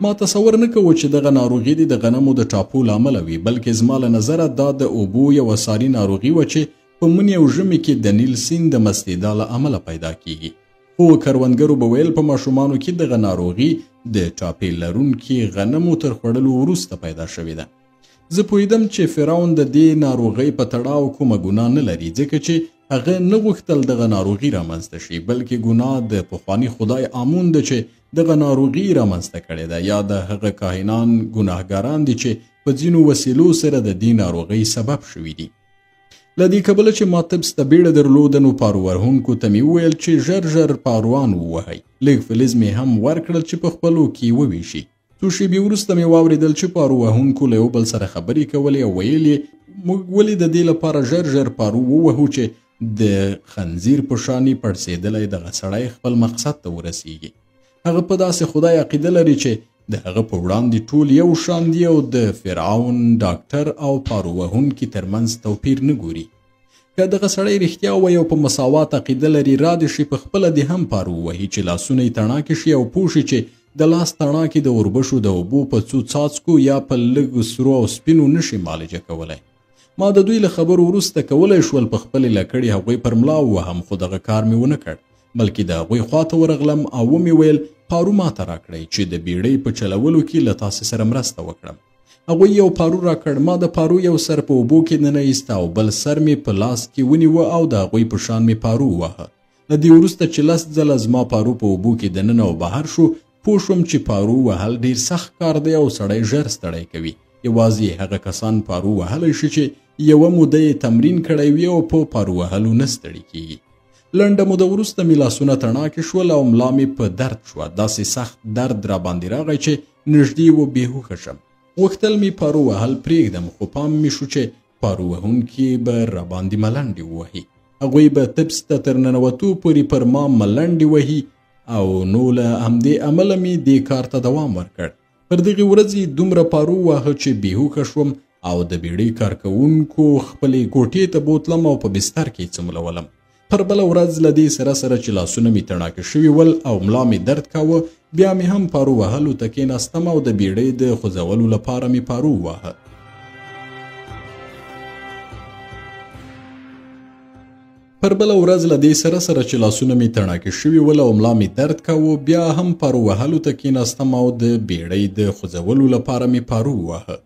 ما تصور نه کوو چې دغه ناروغي د غنمو د ټاپو له امله وي، بلکې زما له نظره دا د اوبو یوه ساري ناروغي وه چې په مني او ژمي کې د نیل سیند د مستېدا له امله پیدا کیږي. خو کروندګرو به ویل په ماشومانو کې دغه ناروغي د ټاپې لرونکي غنمو تر خوړلو وروسته پیدا شوې ده. زه پوهېدم چې فرعون د دې ناروغۍ په تړاو کومه ګناه نه لري، ځکه چې هغه نه غوښتل دغه ناروغي رامنځته شي، بلکې ګناه د پخواني خدای آمون ده چې دغه ناروغي رامنځته کړې ده، یا د هغه کاهنان ګناهګاران دي چې په ځینو وسیلو سره د دې ناروغۍ سبب شوي دي. له دې کبله چې ما طبس ته بیړه درلوده نو پارو وهونکو ته مې وویل چې ژر ژر پاروان ووهئ. لږ فلز مې هم ورکړل چې په خپلو کې وویشي. څو شېبې وروسته مې واورېدل چې پارو وهونکو له یو بل سره خبرې کولې او ویل یې موږ ولې د دې لپاره ژر ژر پارو ووهو چې د خنزیر په شانې پړسېدلی دغه سړی خپل مقصد ته ورسیږي. هغه په داسې خدای عقیده لري چې د هغه په وړاندې ټول یو شان دي او د فرعون ډاکټر او پارو وهونکي ترمنځ توپیر نه ګوري. که دغه سړی رښتیا ووایي او په مساوات عقیده لري را دې شي په خپله دې هم پارو ووهي چې لاسونه یې تڼاکې شي او پوه شي چې د لاس تڼاکې د اوربشو د اوبو په څو څاڅکو یا په لږ سرو او سپینو نشي معالجه کولی. ما د دوی له خبرو وروسته کولی شول په خپلې لکړې هغوی پر ملا ووهم خو دغه کار مې ونه کړ بلکې د هغوی خواته ورغلم او ومې ویل پارو ماته راکړئ چې د بیړۍ په چلولو کې له تاسې سره مرسته وکړم. هغوی یو پارو راکړ. ما د پارو یو سر په اوبو کې ننایست او بل سر مې په لاس کې ونیوه او د هغوی په شان مې پارو وواهه. له دې وروسته چې 10 ځله زما پارو په اوبو کې دننه او بهر شو پوه شوم چې پارو وهل ډیر سخت کار دی او سړی ژر ستړی کوي. یوازې هغه کسان پارو وهلی شي چې یوه موده یې تمرین کړی وي او په پارو وهلو نه ستړي کیږي. لنډه موده وروسته مې لاسونه تڼاکې شول او ملا مې په درد شوه. داسې سخت درد را باندې راغی چې نږدې و بېهوښه شم. غوښتل مې پارو وهل پرېږدم خو پام مې شو چې پارو وهونکي به را باندې ملنډې ووهي. هغوی به طبس ته تر ننوتو پورې پر ما ملنډې وهي او نو له همدې امله مې دې کار ته دوام ورکړ. پر دغې ورځې دومره پارو واهه چې بېهوښه شوم او د بیړۍ کارکوونکو خپلې کوټې ته بوتلم او په بستر کې څملولم. پر بله ورځ له دې سره سره چې لاسونه مې تڼاکې شوي ول او ملا مې درد کاوه بیا مې هم پارو وهلو ته کېناستم او د بیړۍ د خوځولو لپاره مې پارو وواهه. پر بله ورځ له دې سره سره چې لاسونه مې تڼاکې شوي ول او ملا مې درد کاوه بیا هم پارو وهلو ته کېناستم او د بیړۍ د خوځولو لپاره مې پارو وواهه.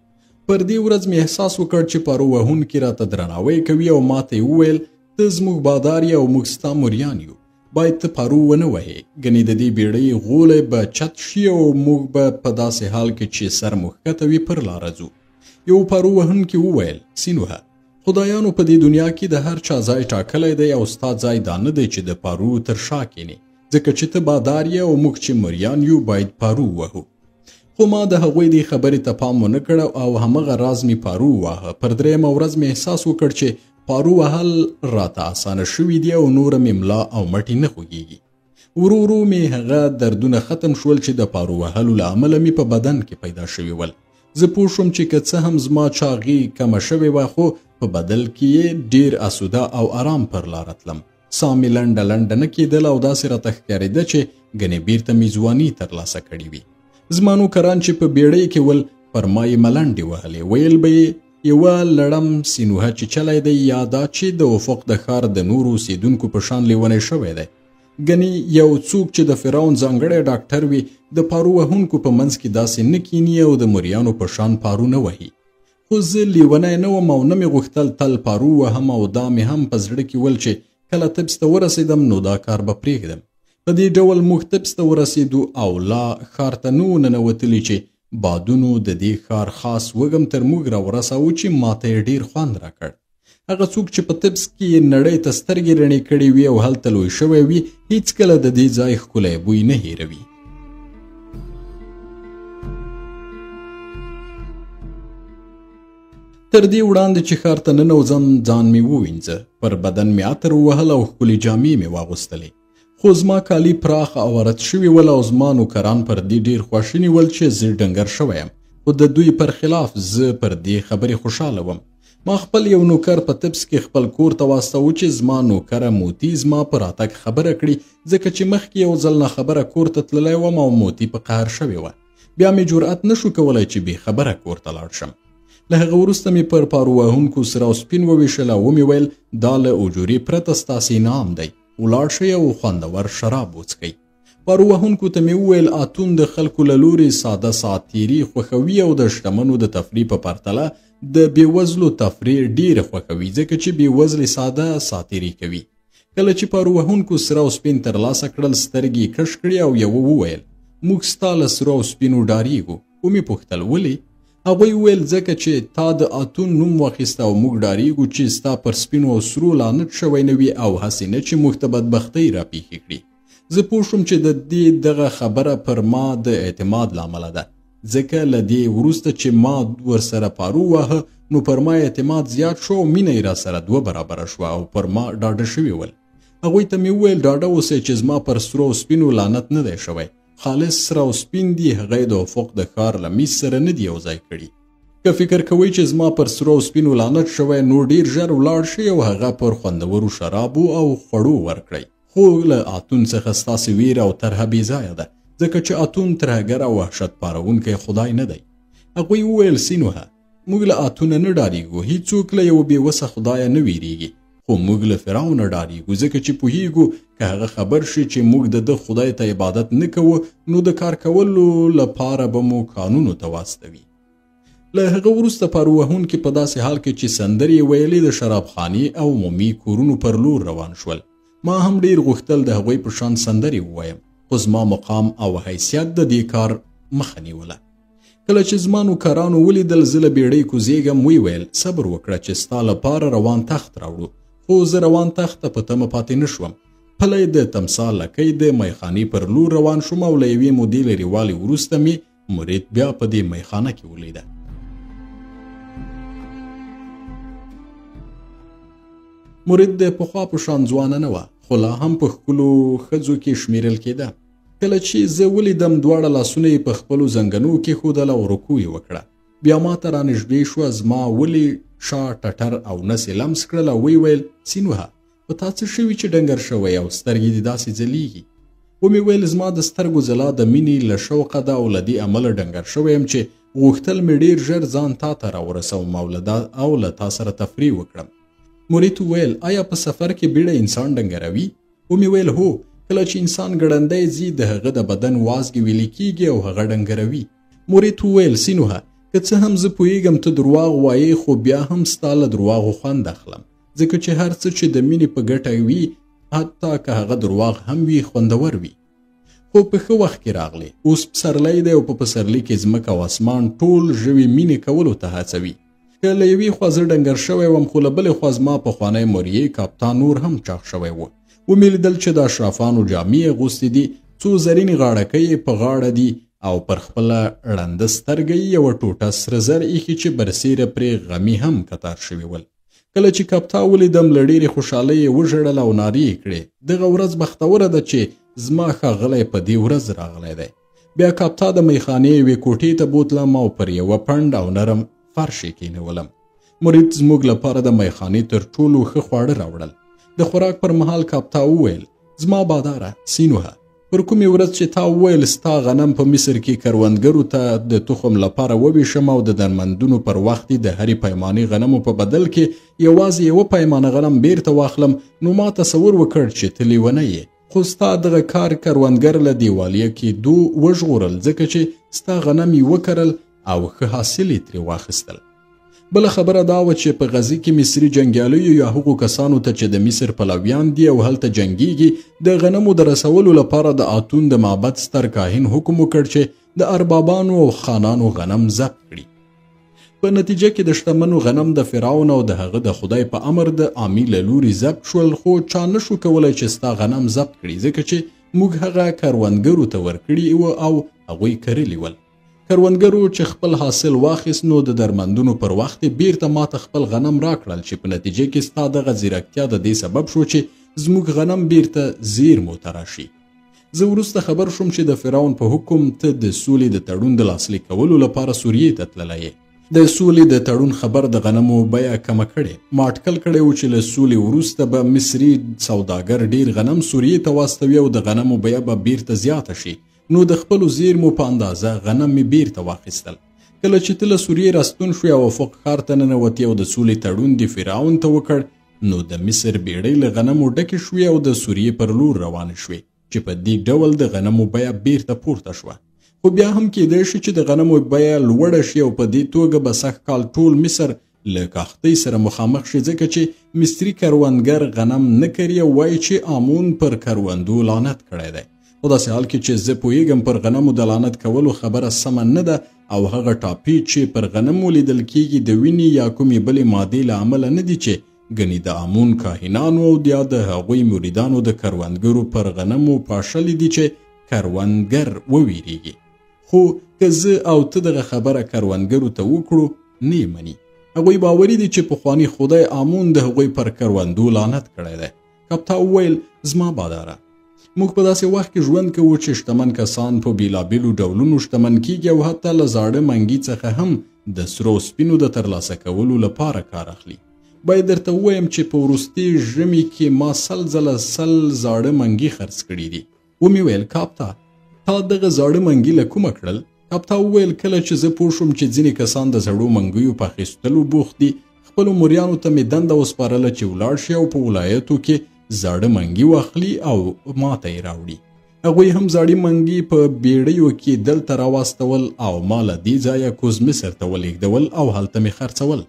پر دې ورځ مې احساس وکړ چې پارو وهونکي راته درناوی کوي او ما ته یې وویل ته زموږ بادار یې او موږ ستا مریان یو. باید ته پارو ونه وهې ګنې د دې بیړۍ غولی به چت شي او موږ به په داسې حال کې چې سر مو ښکته وي پر لاره ځو. یو پارو وهونکي وویل سین وهه. خدایانو په دې دنیا کې د هر چا ځای ټاکلی دی او ستا ځای دا نه دی چې د پارو تر شا کښېنې ځکه چې ته بادار یې او موږ چې مریان یو باید پارو وهو. خو ما د هغوی دې خبرې ته پام ونه کړ او همغه راز مې پارو وواهه. پر درېیمه ورځ مې احساس وکړ چې پارو وهل راته اسانه شوي دي او نوره مې ملا او مټې نه خوږیږي. ورو ورو مې هغه دردونه ختم شول چې د پارو وهلو له امله مې په بدن کې پیدا شوي ول. زه پوه شوم چې که څه هم زما چاغي کمه شوې وه خو په بدل کې یې ډیر اسوده او آرام پر لاره تلم. ساه مې لنډه لنډه نه کېدل او داسې راته ښکارېده چې ګنې بیرته مې ځواني ترلاسه کړې وي. زما نوکران چې په بیړۍ کې ول پر ما یې ملنډې وهلې. ویل به یې یوه لړم سینوهه چې چلی دی یا دا چې د افق د ښار د نورو اوسېدونکو په شان لیونی شوی دی. ګنې یو څوک چې د فرعون ځانګړی ډاکټر وي د پارو وهونکو په منځ کې داسې نه کیني او د مریانو په شان پارو نه وهي. خو زه لیونی نه وم او نه مې غوښتل تل پارو وهم او دا مې هم په زړه کې ول چې کله طبس ته ورسېدم نو دا کار به پرېږدم. په دې ډول موږ طبس ته ورسېدو او لا ښار ته نه و ننوتلي چې بادونو د دې ښار خاص وږم تر موږ راورساوه چې ماته یې ډېر خوند راکړ. هغه څوک چې په طبس کې نړۍ ته سترګې رڼې کړې وي او هلته لوی شوی وي هیڅکله د دې ځای ښکلی بوی نه هیروي. تر دې وړاندې چې ښار ته ننوځم ځان مې ووینځه. پر بدن مې عطر ووهل او ښکلې جامې مې واغوستلې. خو زما کالي پراخ او رد شوي ول او زما نوکران پر دې ډېر خواشیني ول چې زه ډنګر شوی یم. خو د دوی پر خلاف زه پر دې خبرې خوشحاله وم. ما خپل یو نوکر په طبس کې خپل کور ته واستاوه چې زما نوکره موتی زما په راتګ خبره کړي ځکه چې مخکې یو ځل ناخبره کور ته تللی وم او موتی په قهر شوې وه. بیا مې جرأت نه شو کولی چې بې خبره کور ته لاړ شم. له هغه وروسته مې پر پارو وهونکو سره او سپین وویشل او ومې ویل دا له اجورې پرته ستاسې انعام دی. ولاړ شئ او خوندور شراب وڅښئ. پارو وهونکو ته مې وویل اتون د خلکو له لورې ساده ساعتیري خوښوي او د شتمنو د تفریح په پرتله د بېوزلو تفریح ډېره خوښوي ځکه چې بېوزلې ساده ساعتیري کوي. کله چې پارو وهونکو سره او سپین ترلاسه کړل سترګې یې کش کړې او یوه وویل موږ ستا له سرو او سپینو ډارېږو. ومې پوښتل ولې؟ هغوی ویل ځکه چې تا د اتون نوم واخیسته او موږ ډاریږو چې ستا پر سپینو او سرو لعنت شوی نه وي او هسې نه چې موږ ته بدبختۍ راپېښې کړي. زه پوه شوم چې د دې دغه خبره پر ما د اعتماد له امله ده، ځکه له دې وروسته چې ما ورسره پارو واهه نو پر ما اعتماد زیات شو او مینه یې راسره 2 برابره شوه او پر ما ډاډه شوي ول. هغوی ته مې وویل ډاډه اوسئ چې زما پر سرو او سپینو لعنت نه دی شوی، خالص سره او سپین دي، هغه یې د افق د ښار له میز سره نه دي یو ځای کړي. که فکر کوئ چې زما پر سرو او سپینو لعنت شوی نو ډیر ژر ولاړ شئ او هغه پر خوندورو شرابو او خوړو ورکړئ، خو له اتون څخه ستاسې ویره او طرحه بې ځایه ده، ځکه چې اتون ترهګر او وحشت پارونکی خدای نه دی. هغوی وویل سینوهه موږ له اتونه نه ډاریږو، هیڅوک له یو بېوسه خدایه نه ویریږي، خو موږ له فرعونه ډاریږو ځکه چې پوهیږو که هغه خبر شي چې موږ د ده خدای ته عبادت نه کوو نو د کار کولو لپاره به مو قانونو ته واستوي. له هغه وروسته پارو وهونکي په داسې حال کې چې سندرې ویلې د شرابخانې او عمومي کورونو پر لور روان شول. ما هم ډیر غوښتل د هغوی په شان سندرې ووایم، خو زما مقام او حیثیت د دې کار مخه نیوله. کله چې زما نوکرانو ولیدل زه له بیړۍ کوزیږم ویې ویل صبر وکړه چې ستا لپاره روان تخت راوړو، خو زه روان تخت ته په تمه پاتې نه شوم. پلی د تمثال لکۍ د میخانې پر لور روان شوم او له یوې مودې لرې والي وروسته مې مرید بیا په دې میخانه کې ولیده. مرید د پخوا په شان ځوانه نه وه، خو لا هم په ښکلو ښځو کې شمیرل کېده. کله چې زه ولیدم دواړه لاسونه یې په خپلو زنګنو کېښودل او رکوع یې وکړه. بیا ما ته رانږدې شوه، زما ولې شا ټټر او نس یې لمس کړل او ویې ویل سینوهه په تا څه شوي چې ډنګر شوی او سترګې دې داسې ځلیږي؟ ومې ویل زما د سترګو ځلا د مینې له شوقه ده او له دې امله ډنګر شوی یم چې غوښتل مې ډېر ژر ځان تا ته راورسوم او له تا سره تفریح وکړم. مرید وویل آیا په سفر کې بیړه انسان ډنګروي؟ ومې ویل هو، کله چې انسان ګړندی ځي د هغه د بدن وازګې ویلې کېږي او هغه ډنګروي. مرید وویل سینوهه که څه هم زه پوهیږم ته دروغ وایې، خو بیا هم ستا له دروغو خوند اخلم، ځکه چې هر څه چې د مینې په ګټه وي حتی که هغه دروغ هم وي خوندور وي. خو په ښه وخت کې راغلی، اوس پسرلی دی او په پسرلي کې ځمکه او اسمان ټول ژوي مینې کولو ته هڅوي. که له یوې خوا زه ډنګر شوی وم، خو له بلې خوا زما پخوانی مریی کاپتان نور هم چاق شوی و. ومې لیدل چې د اشرافانو جامې یې اغوستې دي، څو زرینې غاړکۍ یې په غاړه دي او پر خپله ړنده سترګه یې یوه ټوټه سره زر ایښي چې برسیره پرې غمي هم کتار شوي ول. کله چې کاپتا ولیدم له ډېرې خوشحالۍ یې وژړل او نارې یې کړې دغه ورځ بختوره ده چې زما ښاغلی په دې ورځ راغلی دی. بیا کاپتا د میخانې یوې کوټې ته بوتلم او پر یوه پنډ او نرم فرش یې کېنولم. مرید زموږ لپاره د میخانې تر ټولو ښه خواړه راوړل. د خوراک پر مهال کاپتا وویل زما باداره سینوهه پر کومې ورځ چې تا وویل ستا غنم په مصر کې کروندګرو ته د تخم لپاره وویشم او د درمندونو پر وخت د هرې پیمانې غنمو په بدل کې یوازې یوه پیمانه غنم بیرته واخلم، نو ما تصور وکړ چې ته لیونی یې، خو ستا دغه کار کروندګر له دیوالیه کېدو وژغورل ځکه چې ستا غنم یې وکرل او ښه حاصل یې ترې واخیستل. بله خبره دا وه چې په غزې کې مصري جنګیالیو یا هغو کسانو ته چې د مصر پلویان دي او هلته جنګیږي د غنمو د رسولو لپاره د آتون د معبد ستر کاهن حکم وکړ چې د اربابانو او خانانو غنم ضبط کړي. په نتیجه کې د شتمنو غنم د فرعون او د هغه د خدای په امر د عامي له لوري ضبط شول، خو چا نشو کولی چې ستا غنم ضبط کړي ځکه چې موږ هغه کروندګرو ته ورکړي وو او هغوی کرلي ول. کروندګرو چې خپل حاصل واخیست نو د درمندونو پر وخت بیرته ماته خپل غنم راکړل چې په نتیجه کې ستا دغه ځیرکتیا د دې سبب شو چې زموږ غنم بیرته زیرمو ته راشي. زه وروسته خبر شوم چې د فرعون په حکم ته د سولې د تړون د لاسلیک کولو لپاره سوریې ته تللی یې. د سولې د تړون خبر د غنمو بیه کمه کړې. ما اټکل کړی و چې له سولې وروسته به مصري سوداګر ډیر غنم سوریې ته واستوي او د غنمو بیه به بیرته زیاته شي، نو د خپلو زیرمو په اندازه غنم مې بیرته واخیستل. کله چې ته له سوریې راستون شوې او افق ښار ته ننوتې او د سولې تړون دې فرعون ته وکړ، نو د مصر بیړۍ له غنمو ډکې شوې او د سوریې پر لور روانې شوې چې په دې ډول د غنمو بیه بیرته پورته شوه. خو بیا هم کېدای شي چې د غنمو بیه لوړه شي او په دې توګه به سږ کال ټول مصر له کاختۍ سره مخامخ شي ځکه چې مصري کروندګر غنم نه کري او وایي چې آمون پر کروندو لعنت کړی دی. په داسې حال کې چې زه پوهیږم پر غنمو د لعنت کولو خبره سمه نه ده او هغه ټاپې چې پر غنمو لیدل کیږي د وینې یا کومې بلې مادې له امله نه دي چې ګنې د امون کاهنانو او یا د هغوی مریدانو د کروندګرو پر غنمو پاشلي دي چې کروندګر وویریږي. خو که زه او ته دغه خبره کروندګرو ته وکړو نه مني. هغوی باوري دي چې پخواني خدای امون د هغوی پر کروندو لعنت کړی دی. کپتا وویل زما باداره موږ په داسې وخت کې ژوند کوو چې شتمن کسان په بیلابیلو ډولونو شتمن کیږي او حتی له زاړه منګي څخه هم د سرو سپینو د ترلاسه کولو لپاره کار اخلي. باید درته ووایم چې په وروستي ژمي کې ما 100 ځله زاړه منګي خرڅ کړي دي. ومې ویل کاپتا تا دغه زاړه منګي له کومه کړل؟ کاپتا وویل کله چې زه پوه شوم چې ځینې کسان د زړو منګیو په اخیستلو بوخت دي خپلو مریانو ته مې دنده وسپارله چې ولاړ شي او په ولایتو کې زاړه منګي واخلي او ما ته یې راوړي. هغوی هم زاړه منګي په بیړیو کې دلته راواستول او ما له دې ځایه کوز مصر ته ولېږدول او هلته مې خرڅول.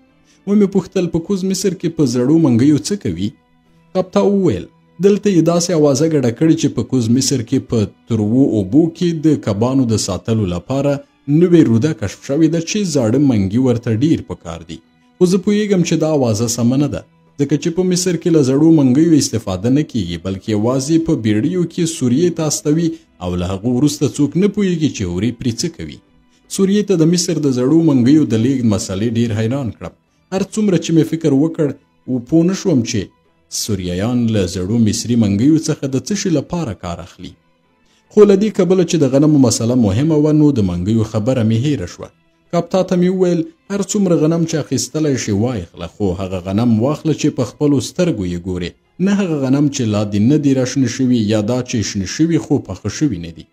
ومې پوښتل په کوز مصر کې په زړو منګیو څه کوي؟ کپتا وویل دلته یې داسې اوازه ګډه کړې چې په کوز مصر کې په تروو اوبو کې د کبانو د ساتلو لپاره نوې روده کشف شوې ده چې زاړه منګي ورته ډیر پکار دي. خو زه پوهیږم چې دا اوازه سمه نه ده ځکه چې په مصر کې له زړو منګیو استفاده نه کیږي بلکې یوازې په بیړیو کې سوریې ته استوي او له هغو وروسته څوک نه پوهیږي چې هورې پرې څه کوي. سوریې ته د مصر د زړو منګیو د لیږد مسلې ډیر حیران کړم. هر څومره چې مې فکر وکړ و پوه نه شوم چې سوریایان له زړو مصري منګیو څخه د څه شي لپاره کار اخلي. خو له دې کبله چې د غنمو مسله مهمه وه نو د منګیو خبره مې هیره شوه. کپتا ته مې وویل هر څومره غنم چې اخیستلی شي وایخله خو هغه غنم واخله چې په خپلو سترګو یې ګورې نه هغه غنم چې لا دې نه دي راشنه شوي یا دا چې شنه شوي خو پخه شوي نه دي.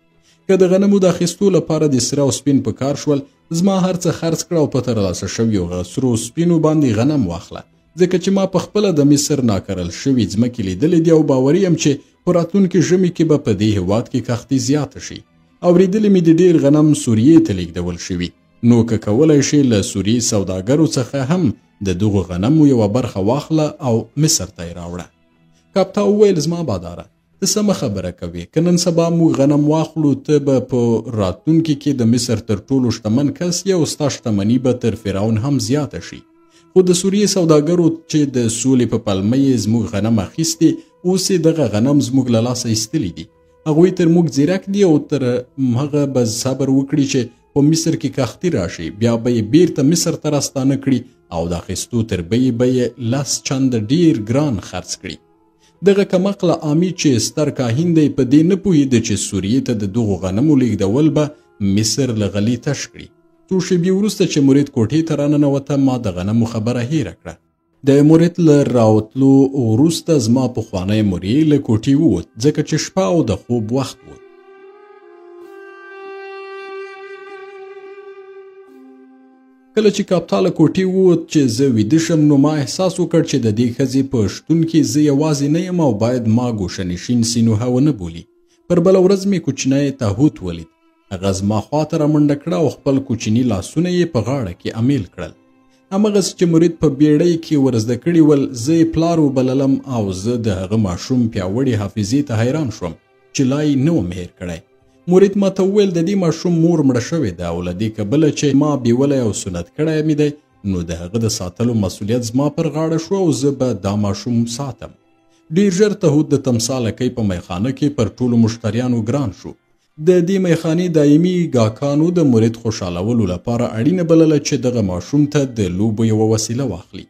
که د غنمو د اخیستو لپاره د سره او سپین په کار شول زما هر څه خرڅ کړه او په ترلاسه شویو سرو سپینو باندې غنم واخله ځکه چې ما په خپله د مصر ناکرل شوي ځمکې لیدلې دي او باوري یم چې په راتلونکي ژمي کې به په دې هېواد کې کښتۍ زیاته شي. اورېدلې مې د ډېر غنم سوریې ته لیږدول شوي نو که کولی شي له سوریې سوداګرو څخه هم د دغو غنمو یوه برخه واخله او مصر ته یې راوړه. کپتا وویل زما باداره ته سمه خبره کوې که نن سبا موږ غنم واخلو ته به په راتلونکي کې د مصر تر ټولو شتمن کس یې او ستا شتمني به تر فرعون هم زیاته شي. خو د سوریې سوداګرو چې د سولې په پلمه یې زموږ غنم اخیستې اوس یې دغه غنم زموږ له لاسه ایستلی دي. هغوی تر موږ ځیرک دي او تر هغه به صبر وکړي چې په مصر کې کښتۍ راشي بیا به یې بیرته مصر ته راستانه کړي او د اخیستو تر بیې به یې 10 چنده ډیر ګران خرڅ کړي. دغه کمقله عامي چې ستر کاهن دی په دې نه پوهېده چې سوریې ته د دغو غنمو لیږدول به مصر له غلي تش کړي. څو شېبې وروسته چې مرید کوټې ته راننوته ما د غنمو خبره هیره کړه. د مرید له راوتلو وروسته زما پخوانی مرید له کوټې ووت ځکه چې شپه او د خوب وخت و. کله چې کپتا له کوټې ووت چې زه ویده شم نو ما احساس وکړ چې د دې ښځې په شتون کې زه یوازې نه یم او باید ما ګوشهنشین سینوهه ونه بولي. پر بله ورځ مې کوچنی تاحوت ولید. هغه زما خواته رامنډه کړه او خپل کوچني لاسونه یې په غاړه کې امیل کړل. همغسې چې مرید په بیړۍ کې ورزده کړي ول زه یې پلار وبللم او زه د هغه ماشوم پیاوړې حافظې ته حیران شوم چې لا یې نه وم هیر کړی. مرید ما ته وویل د دې ماشوم مور مړه شوې ده او له دې کبله چې ما بیولی او سنت کړی مې دی نو د هغه د ساتلو مسؤلیت زما پر غاړه شو او زه به دا ماشوم ساتم. ډیر ژر تهود د تمثالکۍ په میخانه کې پر ټولو مشتریانو ګران شو. د دې میخانې دایمي ګاهکانو د مرید خوشحالولو لپاره اړینه بلله چې دغه ماشوم ته د لوبو یوه وسیله واخلي.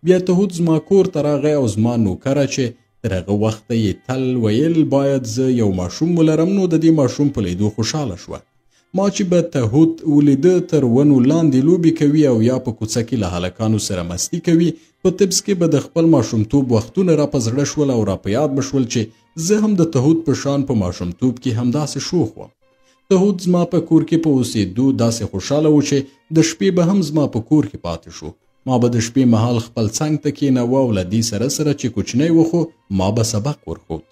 بیا تهود زما کور ته راغی او زما نوکره چې تر هغه وخته یې تل ویل باید زه یو ماشوم ولرم نو د دې ماشوم په لیدو خوشحاله شوه. ما چې به تهود ولیده تر ونو لاندې لوبې کوي او یا په کوڅه کې له هلکانو سره مستی کوي په طبس کې به د خپل ماشومتوب وختونه را په زړه شول او را په یاد به شول چې زه هم د تهود په شان په ماشومتوب کې همداسې شوخ وم. تهود زما په کور کې په اوسېدو داسې خوشحاله و چې د شپې به هم زما په کور کې پاتې شو. ما به د شپې مهال خپل څنګ ته کېناوه او له دې سره چې کوچنی و خو ما به سبق ورښود.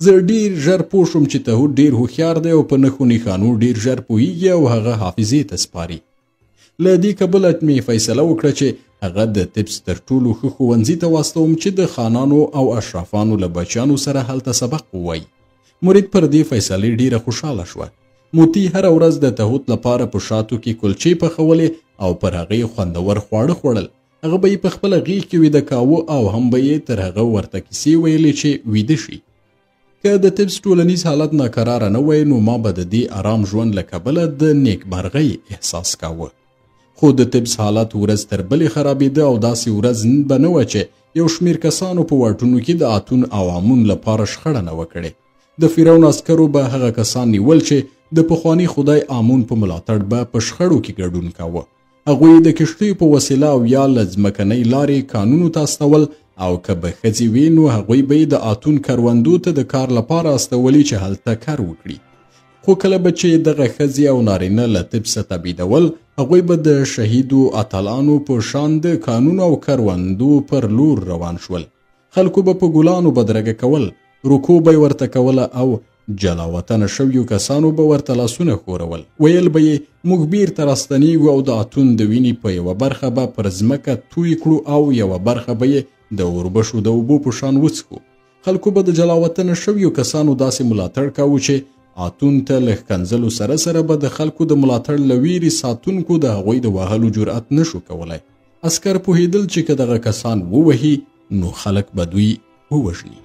زه ډیر ژر پوه شوم چې تهود ډیر هوښیار دی او په نښو نښانو ډیر ژر پوهیږي او هغه حافظې ته سپاري. له دې کبله مې فیصله وکړه چې هغه د طبس تر ټولو ښه ښوونځي ته واستوم چې د خانانو او اشرافانو له بچیانو سره هلته سبق ووایي. مرید پر دې فیصلې ډیره خوشحاله شوه. موتی هره ورځ د تهوت لپاره په شاتو کې کلچې پخولې او پر هغې خوندور خواړه خوړل. هغه به یې په خپله غېږ کې ویده کاوه او هم به یې تر هغه ورته کیسې ویلې چې ویده شي. که د تبس ټولنیز حالت ناکراره نه وی نو ما به د دې آرام ژوند له کبله د نیکمرغۍ احساس کاوه. خو د تبس حالت ورځ تر بلې خرابېده او داسې ورځ به نه وه چې یو شمېر کسانو په واټونو کې د اتون او امون لپاره شخړه نه وه کړې. د فرعون عسکرو به هغه کسان نیول چې د پخواني خدای آمون په ملاتړ به په شخړو کې ګډون کاوه. هغوی د کشتیو په وسیله او یا له ځمکنۍ لارې کانونو ته استول او که به ښځې وي نو هغوی به یې د اتون کروندو ته د کار لپاره استولي چې هلته کار وکړي. خو کله به چې دغه ښځې او نارینه له تبسه تبعیدول هغوی به د شهیدو اتلانو په شان د کانونو او کروندو پر لور روان شول. خلکو به په ګلانو بدرګه کول، رکوع به یې ورته کوله او جلاوطنه شویو کسانو به ورته لاسونه ښورول. ویل به یې موږ بیرته راستنیږو او د اتون د وینې په یوه برخه به پر ځمکه توی کړو او یوه برخه به یې د اوربشو د اوبو په شان وڅښو. خلکو به د جلاوطنه شویو کسانو داسې ملاتړ کاوه چې اتون ته له ښکنځلو سره سره به د خلکو د ملاتړ له ویرې ساتونکو د هغوی د وهلو جرأت نشو کولی. عسکر پوهېدل چې که دغه کسان ووهي نو خلک به دوی ووژني.